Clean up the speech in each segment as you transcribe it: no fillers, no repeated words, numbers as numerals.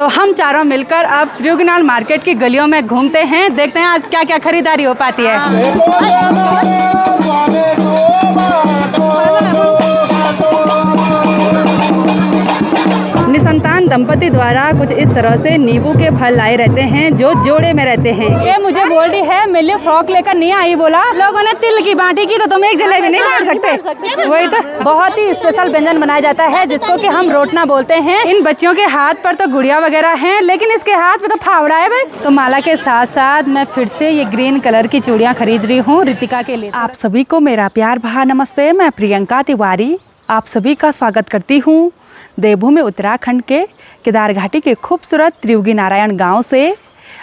तो हम चारों मिलकर अब त्रियुगनाल मार्केट की गलियों में घूमते हैं, देखते हैं आज क्या क्या खरीदारी हो पाती है। निसंतान दंपति द्वारा कुछ इस तरह से नींबू के फल लाए रहते हैं जो जोड़े में रहते हैं। ये मुझे बोल रही है मिली फ्रॉक लेकर नहीं आई, बोला लोगों ने तिल की बाटी की तो तुम एक जलेबी नहीं मार सकते। वही तो बहुत ही स्पेशल व्यंजन बनाया जाता है जिसको कि हम रोटना बोलते हैं। इन बच्चियों के हाथ पर तो गुड़िया वगैरह हैं, लेकिन इसके हाथ पे तो फावड़ा है भाई। तो माला के साथ साथ मैं फिर से ये ग्रीन कलर की चूड़ियाँ खरीद रही हूँ रितिका के लिए। आप सभी को मेरा प्यार भरा नमस्ते। मैं प्रियंका तिवारी आप सभी का स्वागत करती हूँ देवभूमि उत्तराखंड के केदार घाटी के खूबसूरत त्रियुगी नारायण गांव से।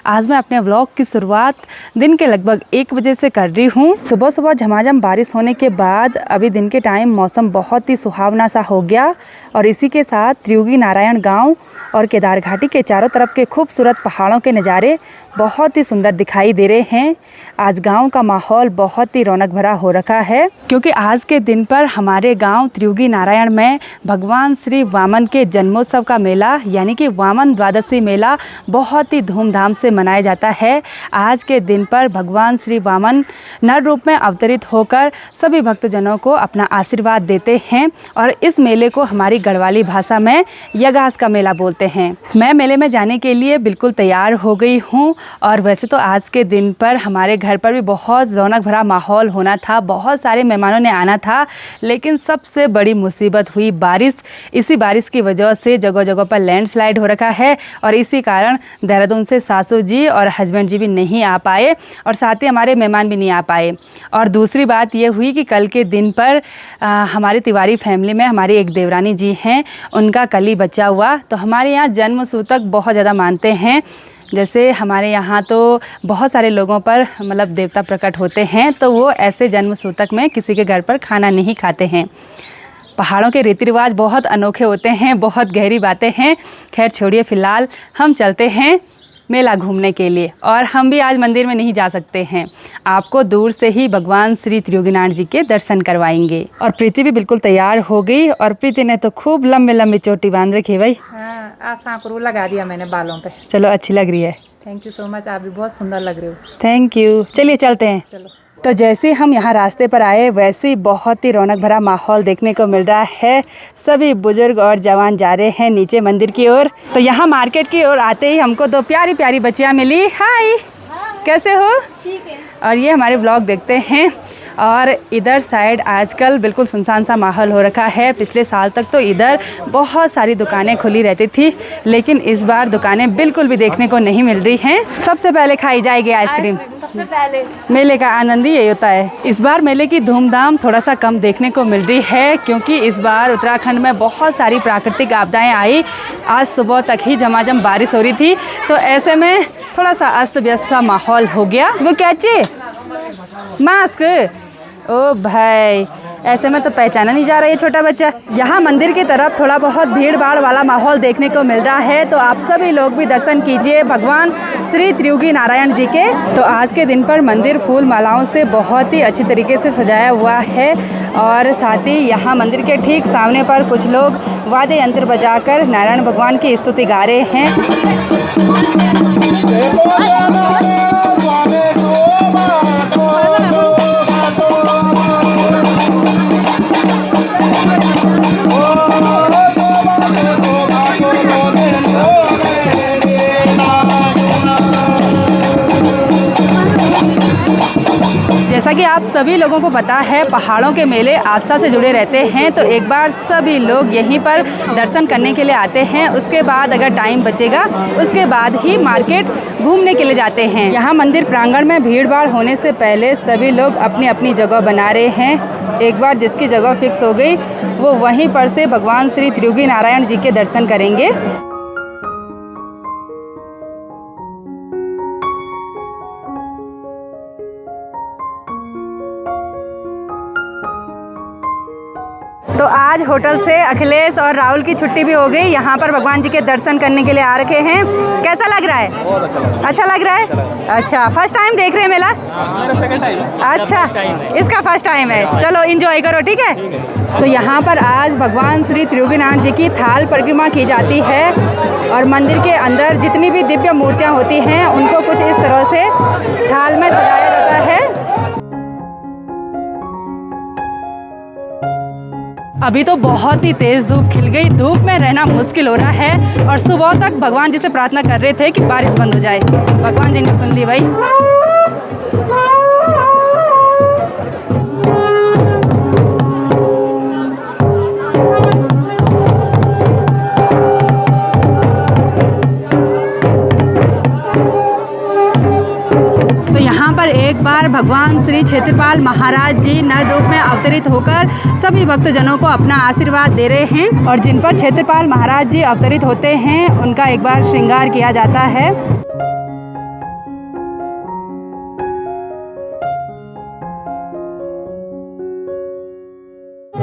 आज मैं अपने व्लॉग की शुरुआत दिन के लगभग 1 बजे से कर रही हूँ। सुबह सुबह झमाझम बारिश होने के बाद अभी दिन के टाइम मौसम बहुत ही सुहावना सा हो गया और इसी के साथ त्रियुगी नारायण गांव और केदार घाटी के चारों तरफ के खूबसूरत पहाड़ों के नज़ारे बहुत ही सुंदर दिखाई दे रहे हैं। आज गांव का माहौल बहुत ही रौनक भरा हो रखा है क्योंकि आज के दिन पर हमारे गांव त्रियुगी नारायण में भगवान श्री वामन के जन्मोत्सव का मेला यानी कि वामन द्वादशी मेला बहुत ही धूमधाम से मनाया जाता है। आज के दिन पर भगवान श्री वामन नर रूप में अवतरित होकर सभी भक्तजनों को अपना आशीर्वाद देते हैं और इस मेले को हमारी गढ़वाली भाषा में यगास का मेला बोलते हैं। मैं मेले में जाने के लिए बिल्कुल तैयार हो गई हूँ और वैसे तो आज के दिन पर हमारे घर पर भी बहुत रौनक भरा माहौल होना था, बहुत सारे मेहमानों ने आना था, लेकिन सबसे बड़ी मुसीबत हुई बारिश। इसी बारिश की वजह से जगह जगह पर लैंडस्लाइड हो रखा है और इसी कारण देहरादून से सासू जी और हस्बैंड जी भी नहीं आ पाए और साथ ही हमारे मेहमान भी नहीं आ पाए। और दूसरी बात ये हुई कि कल के दिन पर हमारी तिवारी फैमिली में हमारी एक देवरानी जी हैं, उनका कल ही बच्चा हुआ। तो हमारे यहाँ जन्म सूतक बहुत ज़्यादा मानते हैं। जैसे हमारे यहाँ तो बहुत सारे लोगों पर मतलब देवता प्रकट होते हैं, तो वो ऐसे जन्म सूतक में किसी के घर पर खाना नहीं खाते हैं। पहाड़ों के रीति रिवाज बहुत अनोखे होते हैं, बहुत गहरी बातें हैं। खैर छोड़िए, फ़िलहाल हम चलते हैं मेला घूमने के लिए और हम भी आज मंदिर में नहीं जा सकते हैं। आपको दूर से ही भगवान श्री त्रियुगीनाथ जी के दर्शन करवाएंगे। और प्रीति भी बिल्कुल तैयार हो गई और प्रीति ने तो खूब लंबी लंबी चोटी बांध रखी है भाई। हाँ, आज सांकरू लगा दिया मैंने बालों पे। चलो अच्छी लग रही है। थैंक यू सो मच, आप भी बहुत सुंदर लग रहे हो। Thank you. चलिए चलते हैं। चलो। तो जैसे हम यहाँ रास्ते पर आए वैसे ही बहुत ही रौनक भरा माहौल देखने को मिल रहा है। सभी बुजुर्ग और जवान जा रहे हैं नीचे मंदिर की ओर। तो यहाँ मार्केट की ओर आते ही हमको 2 प्यारी प्यारी बच्चियाँ मिली। हाय, कैसे हो? ठीक है। और ये हमारे ब्लॉग देखते हैं। और इधर साइड आजकल बिल्कुल सुनसान सा माहौल हो रखा है। पिछले साल तक तो इधर बहुत सारी दुकानें खुली रहती थी, लेकिन इस बार दुकानें बिल्कुल भी देखने को नहीं मिल रही हैं। सबसे पहले खाई जाएगी आइसक्रीम। सबसे पहले मेले का आनंद ही यही होता है। इस बार मेले की धूमधाम थोड़ा सा कम देखने को मिल रही है क्योंकि इस बार उत्तराखंड में बहुत सारी प्राकृतिक आपदाएं आई। आज सुबह तक ही झमाझम बारिश हो रही थी, तो ऐसे में थोड़ा सा अस्त व्यस्त सा माहौल हो गया। वो क्या चाहिए? मास्क? ओ भाई, ऐसे में तो पहचाना नहीं जा रहा है छोटा बच्चा। यहाँ मंदिर की तरफ थोड़ा बहुत भीड़ भाड़ वाला माहौल देखने को मिल रहा है, तो आप सभी लोग भी दर्शन कीजिए भगवान श्री त्रियुगी नारायण जी के। तो आज के दिन पर मंदिर फूल मालाओं से बहुत ही अच्छी तरीके से सजाया हुआ है और साथ ही यहाँ मंदिर के ठीक सामने पर कुछ लोग वाद्य यंत्र बजाकर नारायण भगवान की स्तुति गा रहे हैं। जैसा कि आप सभी लोगों को पता है पहाड़ों के मेले आस्था से जुड़े रहते हैं, तो एक बार सभी लोग यहीं पर दर्शन करने के लिए आते हैं। उसके बाद अगर टाइम बचेगा उसके बाद ही मार्केट घूमने के लिए जाते हैं। यहाँ मंदिर प्रांगण में भीड़ भाड़ होने से पहले सभी लोग अपनी अपनी जगह बना रहे हैं। एक बार जिसकी जगह फिक्स हो गई वो वहीं पर से भगवान श्री त्रियुगी नारायण जी के दर्शन करेंगे। तो आज आज होटल से अखिलेश और राहुल की छुट्टी भी हो गई। यहाँ पर भगवान जी के दर्शन करने के लिए आ रखे हैं। कैसा लग रहा है? बहुत अच्छा लग रहा है। अच्छा, फर्स्ट टाइम देख रहे हैं मेला? मेरा सेकंड टाइम है। अच्छा, इसका फर्स्ट टाइम है। चलो एंजॉय करो, ठीक है। तो यहाँ पर आज भगवान श्री त्रियोगीनाथ जी की थाल परिक्रमा की जाती है और मंदिर के अंदर जितनी भी दिव्य मूर्तियाँ होती हैं उनको कुछ इस तरह से थाल में सजाया जाता है। अभी तो बहुत ही तेज़ धूप खिल गई। धूप में रहना मुश्किल हो रहा है और सुबह तक भगवान जी से प्रार्थना कर रहे थे कि बारिश बंद हो जाए। भगवान जी ने सुन ली भाई। एक बार भगवान श्री क्षेत्रपाल महाराज जी नर रूप में अवतरित होकर सभी भक्तजनों को अपना आशीर्वाद दे रहे हैं और जिन पर क्षेत्रपाल महाराज जी अवतरित होते हैं उनका एक बार श्रृंगार किया जाता है।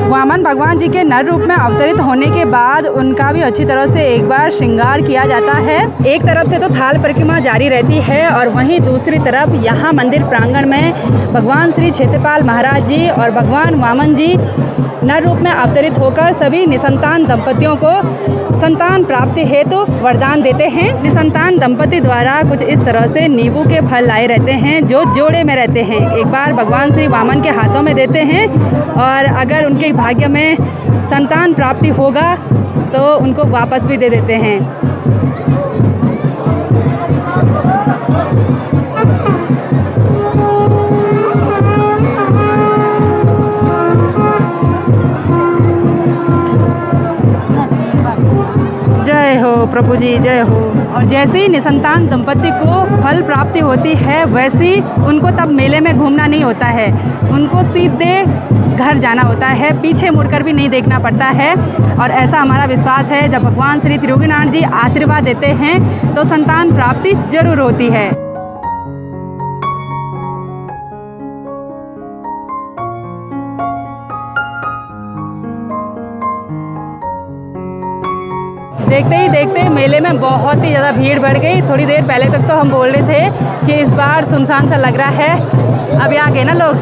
वामन भगवान जी के नर रूप में अवतरित होने के बाद उनका भी अच्छी तरह से एक बार श्रृंगार किया जाता है। एक तरफ से तो थाल परिक्रमा जारी रहती है और वहीं दूसरी तरफ यहाँ मंदिर प्रांगण में भगवान श्री क्षेत्रपाल महाराज जी और भगवान वामन जी नर रूप में अवतरित होकर सभी निसंतान दंपतियों को संतान प्राप्ति हेतु वरदान देते हैं। निसंतान दंपति द्वारा कुछ इस तरह से नींबू के फल लाए रहते हैं जो जोड़े में रहते हैं। एक बार भगवान श्री वामन के हाथों में देते हैं और अगर उनके भाग्य में संतान प्राप्ति होगा तो उनको वापस भी दे देते हैं। जय हो प्रभु जी, जय हो। और जैसे ही निसंतान दंपति को फल प्राप्ति होती है वैसे ही उनको तब मेले में घूमना नहीं होता है, उनको सीधे घर जाना होता है, पीछे मुड़कर भी नहीं देखना पड़ता है। और ऐसा हमारा विश्वास है जब भगवान श्री त्रियोगीनाथ जी आशीर्वाद देते हैं तो संतान प्राप्ति जरूर होती है। देखते ही देखते मेले में बहुत ही ज़्यादा भीड़ बढ़ गई। थोड़ी देर पहले तक तो हम बोल रहे थे कि इस बार सुनसान सा लग रहा है, अभी आ गए ना लोग,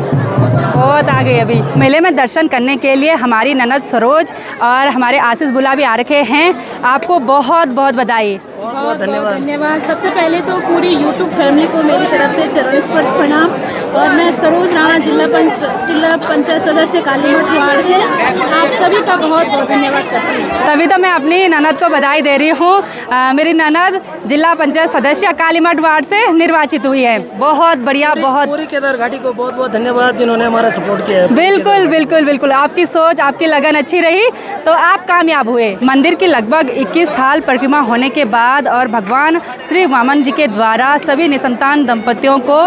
बहुत आ गए। अभी मेले में दर्शन करने के लिए हमारी ननद सरोज और हमारे आशीष बुला भी आ रखे हैं। आपको बहुत बहुत बधाई। बहुत धन्यवाद। सबसे पहले तो पूरी यूट्यूब फैमिली को मेरी तरफ से चरण स्पर्श प्रणाम। और मैं सरोज राणा जिला पंचायत सदस्य कालीमठ वार्ड से आप सभी का बहुत बहुत धन्यवाद करती हूँ। तभी तो मैं अपनी ननद को बधाई दे रही हूँ। मेरी ननद जिला पंचायत सदस्य कालीमठ वार्ड से निर्वाचित हुई है। बहुत बढ़िया, बहुत। पूरी केदार घाटी को बहुत बहुत धन्यवाद जिन्होंने हमारा सपोर्ट किया है। बिल्कुल बिल्कुल बिल्कुल, आपकी सोच, आपकी लगन अच्छी रही तो आप कामयाब हुए। मंदिर की लगभग 21 थाल परिक्रमा होने के बाद और भगवान श्री वामन जी के द्वारा सभी निसंतान दंपतियों को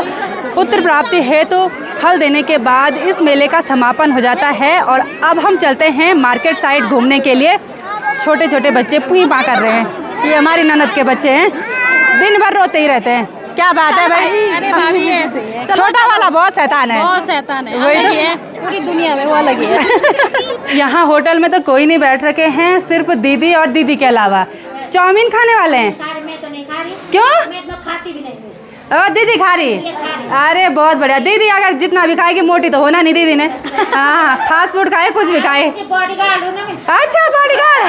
पुत्र प्राप्ति हेतु फल देने के बाद इस मेले का समापन हो जाता है। और अब हम चलते हैं मार्केट साइड घूमने के लिए। छोटे छोटे बच्चे पुई पा कर रहे हैं, ये हमारी ननद के बच्चे हैं, दिन भर रोते ही रहते हैं। क्या बात है भाई? अरे भाभी ऐसे ही है। छोटा वाला बहुत शैतान है, बहुत शैतान है, वही तो। अलग ही है, पूरी दुनिया में वो अलग ही है। यहाँ होटल में तो कोई नहीं बैठ रखे हैं, सिर्फ दीदी और दीदी के अलावा। चाउमीन खाने वाले हैं? मैं तो नहीं खा रही। क्यों? मैं तो खाती भी नहीं हूँ। दीदी खा रही? अरे बहुत बढ़िया। दीदी अगर जितना भी खाएगी मोटी तो होना नहीं दीदी ने। हाँ, फास्ट फूड खाए, कुछ भी खाए। बॉडीगार्ड हूँ ना मैं। अच्छा, बॉडीगार्ड।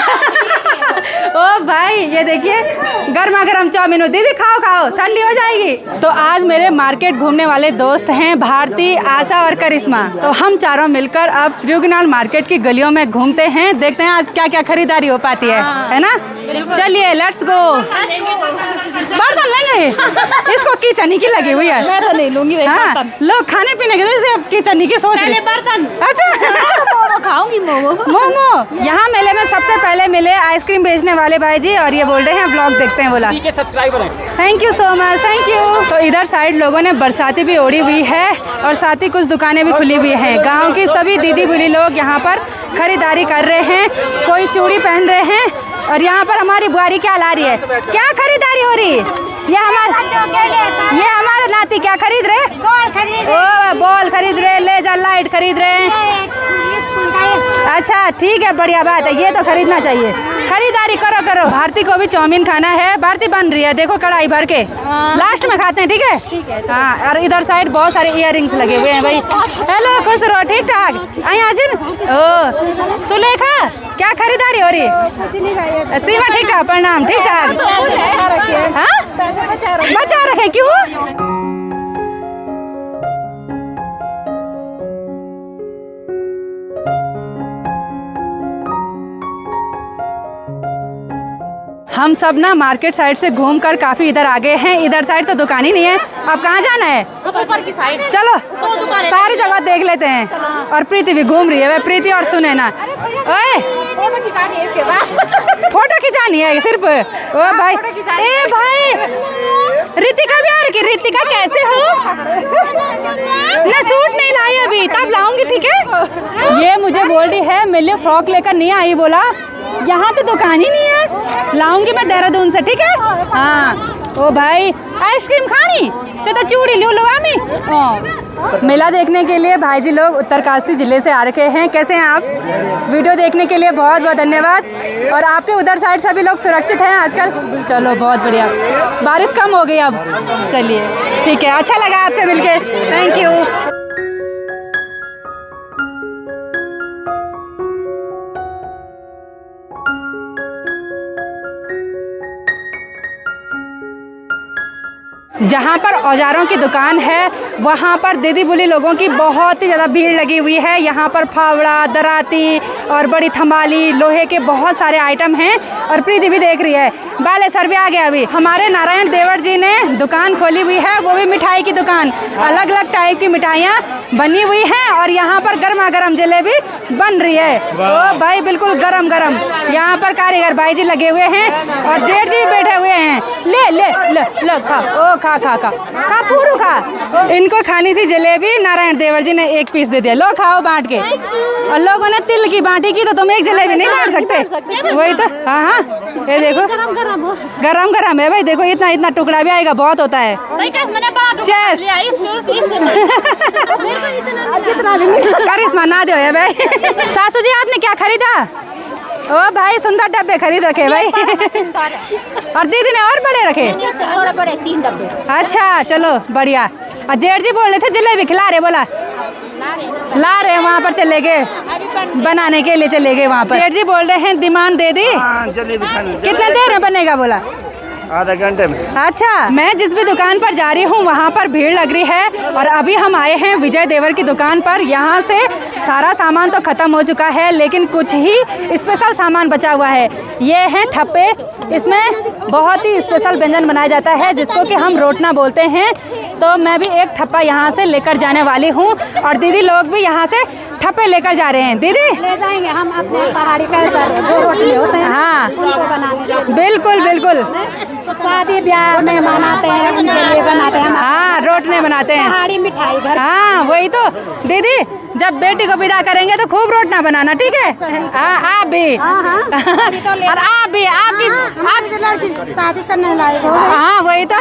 ओ भाई, ये देखिए गर्मा गर्म चाउमीन हो। दीदी खाओ खाओ, ठंडी हो जाएगी। तो आज मेरे मार्केट घूमने वाले दोस्त हैं भारती, आशा और करिश्मा। तो हम चारों मिलकर अब त्रियोगीनाथ मार्केट की गलियों में घूमते हैं, देखते हैं आज क्या क्या खरीदारी हो पाती है ना। चलिए लेट्स गो। बर्तन लेंगे? इसको किचन की लगी हुई है। मैं तो नहीं लूंगी। हाँ, लोग खाने पीने के लिए किचन की सोच रहे। बर्तन। अच्छा, खाऊंगी मोमो। यहाँ मेले में सबसे पहले मिले आइसक्रीम बेचने वाले भाई जी और ये बोल रहे हैं ब्लॉग देखते हैं। बोला सब्सक्राइबर हैं। Thank you so much, thank you. तो इधर साइड लोगों ने बरसाती भी ओढ़ी हुई है और साथ ही कुछ दुकानें भी खुली हुई हैं। गांव की सभी दीदी बुली लोग यहाँ पर खरीदारी कर रहे हैं, कोई चूड़ी पहन रहे हैं। और यहाँ पर हमारी बुआरी क्या ला रही है? क्या खरीदारी हो रही है? ये हमारे नाती क्या खरीद रहे? बॉल खरीद ओ बॉल खरीद रहे, लेजर लाइट खरीद रहे हैं। अच्छा ठीक है, बढ़िया बात है, ये तो खरीदना चाहिए। खरीदारी करो करो। भारती को भी चाउमीन खाना है। भारती बन रही है, देखो कढ़ाई भर के, लास्ट में खाते हैं, ठीक है? हाँ, और इधर साइड बहुत सारे इयररिंग्स लगे हुए हैं भाई। हेलो, खुश रहो, ठीक ठाक। आई आजिन। ओ सुलेखा, क्या खरीदारी हो रही? सीमा ठीक ठाक, प्रणाम, ठीक ठाक। हाँ, बचा रखे, क्यों? हम सब ना मार्केट साइड से घूमकर काफी इधर आ गए हैं। इधर साइड तो दुकान ही नहीं है। अब कहाँ जाना है? ऊपर की साइड। चलो सारी जगह देख लेते हैं। और प्रीति भी घूम रही है। वे प्रीति और सुने ना, ओए फोटो खिंचानी है सिर्फ। ओ भाई, ए भाई, रितिका भी आ रही। रितिका कैसे हो? मैं सूट नहीं लाई अभी, तब लाऊंगी, ठीक है? ये मुझे बोल रही है मेरे लिए फ्रॉक लेकर नहीं आई। बोला यहाँ तो दुकान ही नहीं है, लाऊंगी मैं देहरादून से, ठीक है? हाँ। ओ भाई, आइसक्रीम खानी तो चूड़ी लो लो आमी। मेला देखने के लिए भाई जी लोग उत्तरकाशी जिले से आ रखे हैं। कैसे हैं आप? वीडियो देखने के लिए बहुत बहुत धन्यवाद। और आपके उधर साइड सभी लोग सुरक्षित हैं आजकल? चलो बहुत बढ़िया। बारिश कम हो गई अब, चलिए ठीक है। अच्छा लगा आपसे मिलके, थैंक यू। जहाँ पर औजारों की दुकान है वहाँ पर दीदी बुली लोगों की बहुत ही ज़्यादा भीड़ लगी हुई है। यहाँ पर फावड़ा, दराती और बड़ी थंबाली, लोहे के बहुत सारे आइटम हैं। और प्रीति भी देख रही है। बालेश्वर भी आ गया अभी। हमारे नारायण देवर जी ने दुकान खोली हुई है, वो भी मिठाई की दुकान। अलग अलग टाइप की मिठाइयाँ बनी हुई हैं और यहाँ पर गर्मा गर्म जलेबी बन रही है। ओ भाई, बिल्कुल गरम गरम। यहाँ पर कारीगर भाई जी लगे हुए हैं और जेठ जी बैठे हुए हैं। ले ले ले ले, खा, ओ खा खा खा खा, पूरू खा। इनको खानी थी जलेबी, नारायण देवर जी ने एक पीस दे दिया। लो खाओ बांट के। और लोगों ने तिल की बांटी की तो तुम एक जलेबी नहीं बांट सकते। वही तो। हाँ हाँ, ये देखो गरम गरम है भाई। देखो इतना इतना टुकड़ा भी आएगा, बहुत होता है। करिश्मा ना दो है भाई। सासू जी, आपने क्या खरीदा? ओ भाई, सुंदर डब्बे खरीद रखे भाई। और दीदी ने और बड़े रखे? थोड़े बड़े 3 डब्बे। अच्छा चलो बढ़िया। और जेठ जी बोल रहे थे जलेबी खिला रहे, बोला ला रहे, वहाँ पर चले गए बनाने के लिए, चले गए वहाँ पर। जेठ जी बोल रहे हैं डिमांड दे दी। कितने देर में बनेगा? बोला आधा घंटे में। अच्छा, मैं जिस भी दुकान पर जा रही हूँ वहाँ पर भीड़ लग रही है। और अभी हम आए हैं विजय देवर की दुकान पर। यहाँ से सारा सामान तो खत्म हो चुका है, लेकिन कुछ ही स्पेशल सामान बचा हुआ है। ये हैं ठप्पे। इसमें बहुत ही स्पेशल व्यंजन बनाया जाता है जिसको कि हम रोटना बोलते हैं। तो मैं भी एक ठप्पा यहाँ से लेकर जाने वाली हूँ और दीदी लोग भी यहाँ से ठप्पे लेकर जा रहे हैं। दीदी ले जाएंगे हम अपने पहाड़ी कल्चर जो रोटी होते हैं, हाँ उनको बनाने। बिल्कुल बिल्कुल। शादी ब्याह में बनाते हैं, उनके लिए बनाते हैं। हाँ, रोटने बनाते हैं, पहाड़ी मिठाई घर। हाँ वही तो। दीदी जब बेटी को विदा करेंगे तो खूब रोटना बनाना, ठीक है? हाँ, आप भी। और आप भी, आपकी लड़की शादी करने लायक हो। हाँ वही तो,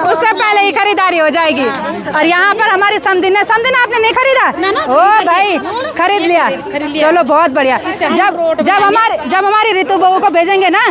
उससे पहले ही खरीदारी हो जाएगी। और यहाँ पर हमारी समदिन आपने नहीं खरीदा? ओ भाई, खरीद लिया। चलो बहुत बढ़िया। जब हमारी ऋतु बहू को भेजेंगे ना,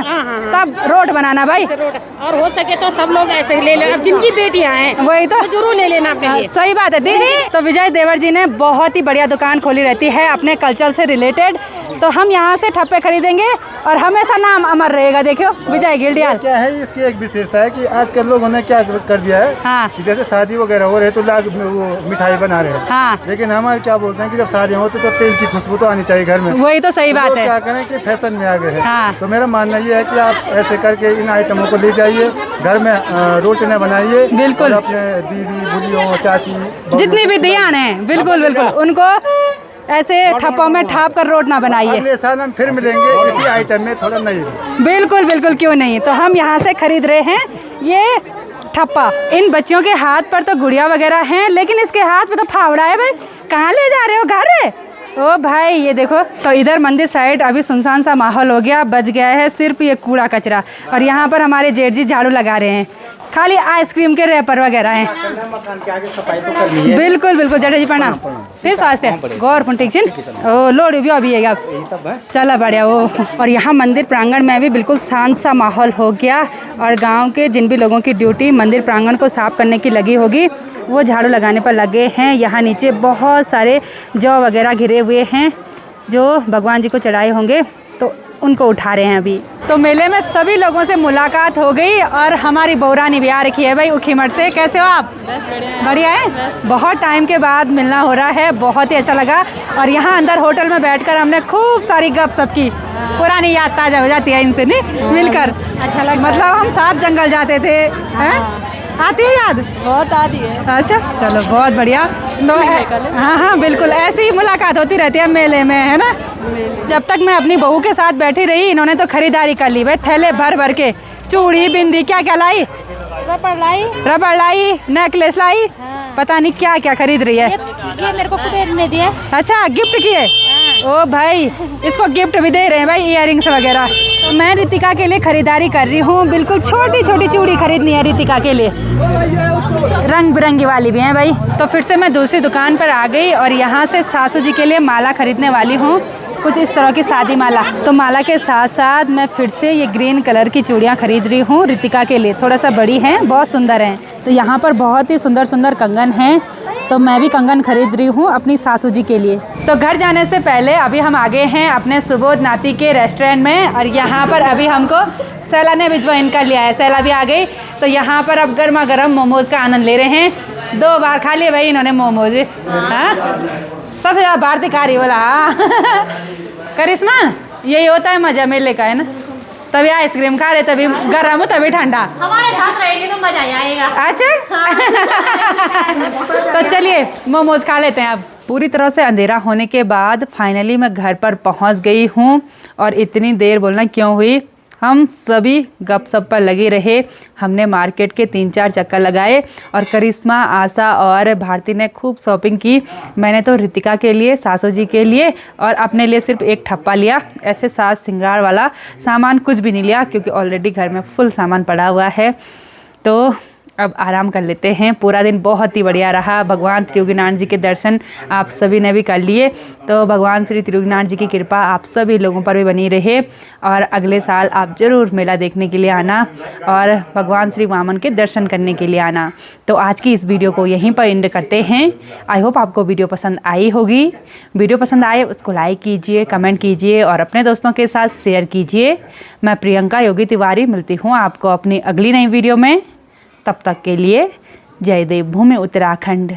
तब रोट बनाना भाई। और हो सके तो सब लोग ऐसे ले लें, अब जिनकी बेटियां हैं वही तो जरूर ले लेना अपने लिए। सही बात है दीदी। तो विजय देवर जी ने बहुत ही बढ़िया दुकान खोली रहती है अपने कल्चर से रिलेटेड। तो हम यहाँ से ठप्पे खरीदेंगे और हमेशा नाम अमर रहेगा। देखियो विजय गिल्डियाल। क्या है इसकी एक विशेषता है कि आजकल लोगों ने क्या कर दिया है, हाँ। कि जैसे शादी वगैरह हो रहे हैं तो लोग वो मिठाई बना रहे हैं, हाँ। लेकिन हमारे क्या बोलते हैं कि जब शादियाँ होती तो तेल की खुशबू तो आनी चाहिए घर में। वही तो सही बात है। क्या करें कि फैशन में आ गए हैं, हाँ। तो मेरा मानना ये है कि आप ऐसे करके इन आइटमों को ले जाइए, घर में रोटियां बनाइए। बिल्कुल। और अपने दीदी बुढ़ियों चाची जितनी भी दियान है, बिल्कुल बिल्कुल, उनको ऐसे ठप्पों में ठाप कर रोट ना बनाइए। अगले साल हम फिर मिलेंगे इसी आइटम में थोड़ा नई। बिल्कुल बिल्कुल, क्यों नहीं। तो हम यहाँ से खरीद रहे हैं ये ठप्पा। इन बच्चियों के हाथ पर तो गुड़िया वगैरह हैं, लेकिन इसके हाथ में तो फावड़ा है भाई। कहाँ ले जा रहे हो? घर है? ओ भाई ये देखो। तो इधर मंदिर साइड अभी सुनसान सा माहौल हो गया, बच गया है सिर्फ ये कूड़ा कचरा। और यहाँ पर हमारे जेठ जी झाड़ू लगा रहे हैं। खाली आइसक्रीम के रैपर वगैरह हैं। मकान के आगे सफाई तो करनी है। बिल्कुल बिल्कुल जटा जी प्रणाम। ठीक स्वास्थ्य गौर ठीक है। ओ लोड भी अभी है आप चला बढ़िया वो। और यहाँ मंदिर प्रांगण में भी बिल्कुल शांत सा माहौल हो गया और गांव के जिन भी लोगों की ड्यूटी मंदिर प्रांगण को साफ करने की लगी होगी वो झाड़ू लगाने पर लगे हैं। यहाँ नीचे बहुत सारे जौ वगैरह घिरे हुए हैं जो भगवान जी को चढ़ाए होंगे तो उनको उठा रहे हैं अभी। तो मेले में सभी लोगों से मुलाकात हो गई और हमारी बौरानी भी आ रखी है भाई उखीमठ से। कैसे हो आप? बस बढ़िया है। बहुत टाइम के बाद मिलना हो रहा है, बहुत ही अच्छा लगा। और यहाँ अंदर होटल में बैठकर हमने खूब सारी गपशप की, पुरानी याद ताज़ा हो जाती है इनसे नहीं मिलकर। अच्छा लगा। मतलब हम साथ जंगल जाते थे हैं? आती है याद? बहुत आती है। अच्छा चलो बहुत बढ़िया। तो हाँ बिल्कुल ऐसी ही मुलाकात होती रहती है मेले में, है ना। जब तक मैं अपनी बहू के साथ बैठी रही इन्होंने तो खरीदारी कर ली भाई, थैले भर भर के चूड़ी बिंदी क्या क्या लाई, रबड़ लाई नेकलेस लाई, पता नहीं क्या क्या खरीद रही है। ये मेरे को कुबेर ने दिया। अच्छा गिफ्ट किए? ओ भाई इसको गिफ्ट भी दे रहे हैं भाई, इयररिंग्स वगैरह। तो मैं रितिका के लिए खरीदारी कर रही हूँ, बिल्कुल छोटी छोटी चूड़ी खरीदनी है रितिका के लिए, रंग बिरंगी वाली भी हैं भाई। तो फिर से मैं दूसरी दुकान पर आ गई और यहाँ से सासू जी के लिए माला खरीदने वाली हूँ, कुछ इस तरह की शादी माला। तो माला के साथ साथ मैं फिर से ये ग्रीन कलर की चूड़ियाँ खरीद रही हूँ रितिका के लिए, थोड़ा सा बड़ी हैं, बहुत सुंदर हैं। तो यहाँ पर बहुत ही सुंदर सुंदर कंगन हैं, तो मैं भी कंगन खरीद रही हूँ अपनी सासू जी के लिए। तो घर जाने से पहले अभी हम आगे हैं अपने सुबोध नाती के रेस्टोरेंट में और यहाँ पर अभी हमको सैला ने भी ज्वाइन कर लिया है, सैला भी आ गई। तो यहाँ पर अब गर्मा गर्म मोमोज़ का आनंद ले रहे हैं। 2 बार खा लिए भाई इन्होंने मोमोज। हाँ सबसे ज़्यादा भारतीय कारी बोला। करिश्मा यही होता है मज़ा मेले का, है ना। तभी आइसक्रीम खा रहे, तभी गर्म हो तभी ठंडा। हमारे साथ रहेंगे तो मजा आएगा। अच्छा तो चलिए मोमोज खा लेते हैं अब। पूरी तरह से अंधेरा होने के बाद फाइनली मैं घर पर पहुंच गई हूं और इतनी देर बोलना क्यों हुई, हम सभी गपशप पर लगे रहे। हमने मार्केट के 3-4 चक्कर लगाए और करिश्मा, आशा और भारती ने खूब शॉपिंग की। मैंने तो रितिका के लिए, सासू जी के लिए और अपने लिए सिर्फ एक ठप्पा लिया। ऐसे साज श्रृंगार वाला सामान कुछ भी नहीं लिया क्योंकि ऑलरेडी घर में फुल सामान पड़ा हुआ है। तो अब आराम कर लेते हैं। पूरा दिन बहुत ही बढ़िया रहा। भगवान त्रियोगीनाथ जी के दर्शन आप सभी ने भी कर लिए। तो भगवान श्री त्रियोगीनाथ जी की कृपा आप सभी लोगों पर भी बनी रहे और अगले साल आप ज़रूर मेला देखने के लिए आना और भगवान श्री वामन के दर्शन करने के लिए आना। तो आज की इस वीडियो को यहीं पर एंड करते हैं। आई होप आपको वीडियो पसंद आई होगी। वीडियो पसंद आए उसको लाइक कीजिए, कमेंट कीजिए और अपने दोस्तों के साथ शेयर कीजिए। मैं प्रियंका योगी तिवारी मिलती हूँ आपको अपनी अगली नई वीडियो में। तब तक के लिए जय देव भूमि उत्तराखंड।